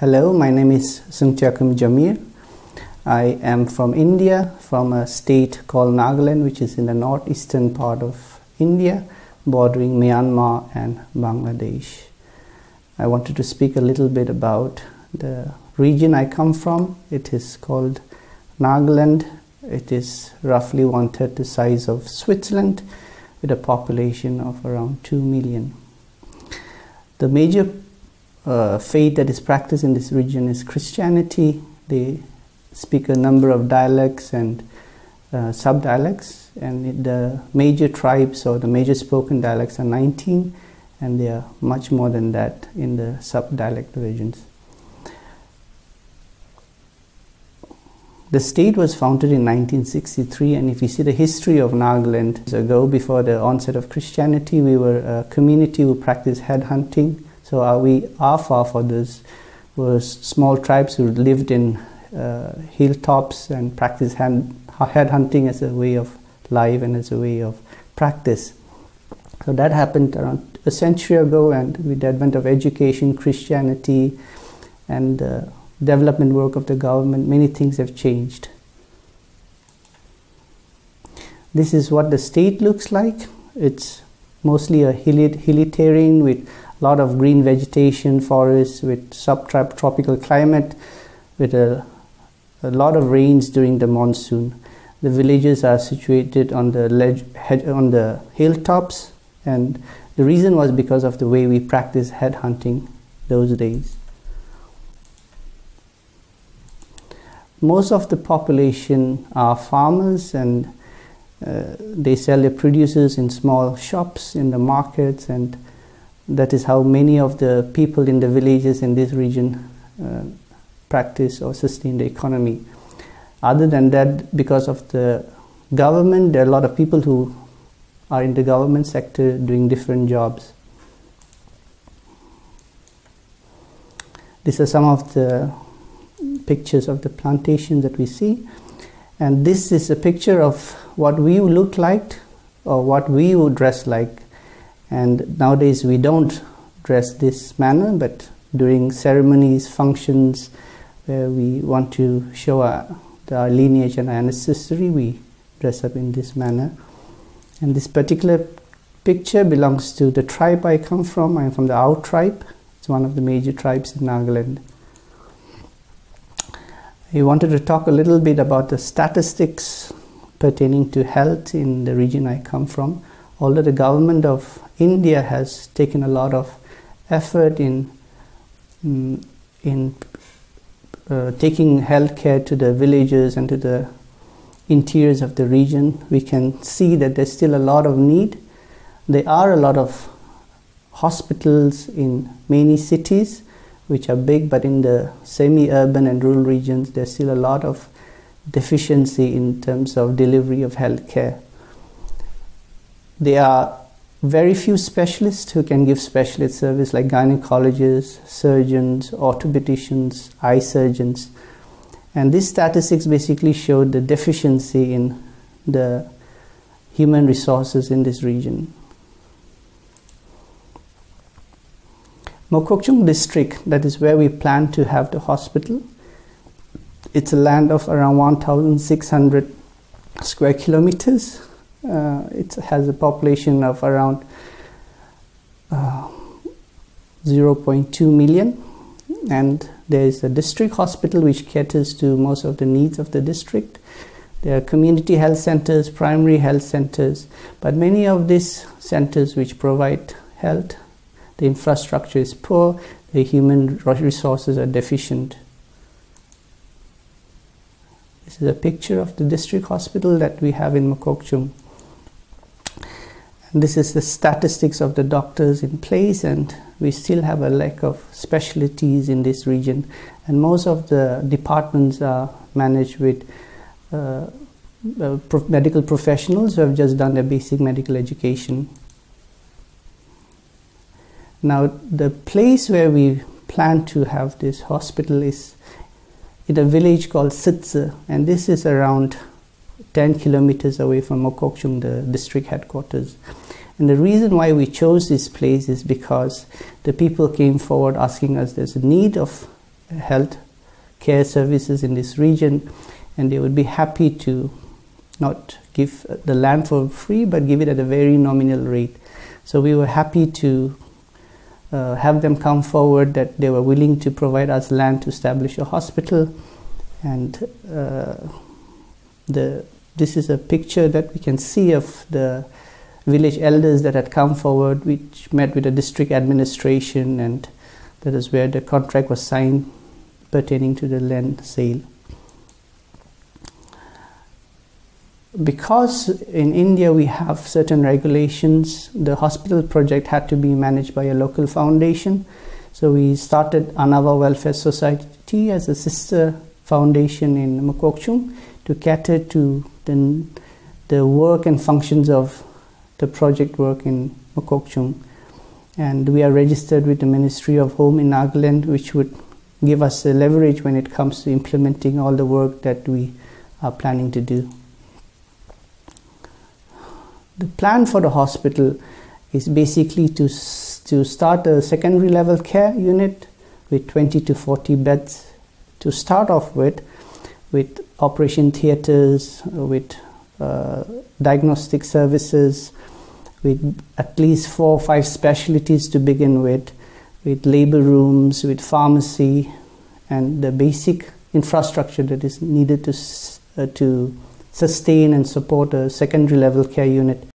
Hello, my name is Mokokchung Jamir. I am from India, from a state called Nagaland, which is in the northeastern part of India, bordering Myanmar and Bangladesh. I wanted to speak a little bit about the region I come from. It is called Nagaland. It is roughly 1/3 the size of Switzerland, with a population of around 2 million. The major faith that is practiced in this region is Christianity. They speak a number of dialects and sub-dialects, and the major tribes or the major spoken dialects are 19, and there are much more than that in the sub-dialect regions. The state was founded in 1963, and if you see the history of Nagaland ago, before the onset of Christianity, we were a community who practiced headhunting. So our forefathers were small tribes who lived in hilltops and practiced headhunting as a way of life and as a way of practice. So that happened around a century ago, and with the advent of education, Christianity, and development work of the government, many things have changed. This is what the state looks like. It's mostly a hilly terrain with a lot of green vegetation, forests, with subtropical climate, with a lot of rains during the monsoon. The villages are situated on the hilltops, and the reason was because of the way we practiced headhunting those days. Most of the population are farmers, and they sell their produces in small shops in the markets, and that is how many of the people in the villages in this region practice or sustain the economy. Other than that, because of the government, there are a lot of people who are in the government sector doing different jobs. These are some of the pictures of the plantation that we see, and this is a picture of what we look like or what we would dress like. And nowadays we don't dress this manner, but during ceremonies, functions, where we want to show our lineage and our ancestry, we dress up in this manner. And this particular picture belongs to the tribe I come from. I'm from the Ao tribe. It's one of the major tribes in Nagaland. I wanted to talk a little bit about the statistics pertaining to health in the region I come from. Although the government of India has taken a lot of effort in taking healthcare to the villages and to the interiors of the region, we can see that there's still a lot of need. There are a lot of hospitals in many cities, which are big, but in the semi-urban and rural regions, there's still a lot of deficiency in terms of delivery of healthcare. There are very few specialists who can give specialist service, like gynecologists, surgeons, orthopedicians, eye surgeons. And these statistics basically showed the deficiency in the human resources in this region. Mokokchung District, that is where we plan to have the hospital. It's a land of around 1,600 square kilometers. It has a population of around 0.2 million, and there is a district hospital which caters to most of the needs of the district. There are community health centers, primary health centers, but many of these centers which provide health, the infrastructure is poor, the human resources are deficient. This is a picture of the district hospital that we have in Mokokchung. This is the statistics of the doctors in place, and we still have a lack of specialties in this region, and most of the departments are managed with medical professionals who have just done their basic medical education. Now, the place where we plan to have this hospital is in a village called Settsu, and this is around 10 kilometers away from Mokokchung, the district headquarters. And the reason why we chose this place is because the people came forward asking us there's a need of health care services in this region, and they would be happy to not give the land for free but give it at a very nominal rate. So we were happy to have them come forward that they were willing to provide us land to establish a hospital. And this is a picture that we can see of the village elders that had come forward, which met with the district administration, and that is where the contract was signed pertaining to the land sale. Because in India we have certain regulations, the hospital project had to be managed by a local foundation. So we started Anava Welfare Society as a sister foundation in Mokokchung to cater to the work and functions of the project work in Mokokchung. And we are registered with the Ministry of Home in Nagaland, which would give us a leverage when it comes to implementing all the work that we are planning to do. The plan for the hospital is basically to start a secondary level care unit with 20 to 40 beds to start off with operation theaters, with diagnostic services, with at least 4 or 5 specialties to begin with labor rooms, with pharmacy, and the basic infrastructure that is needed to sustain and support a secondary level care unit.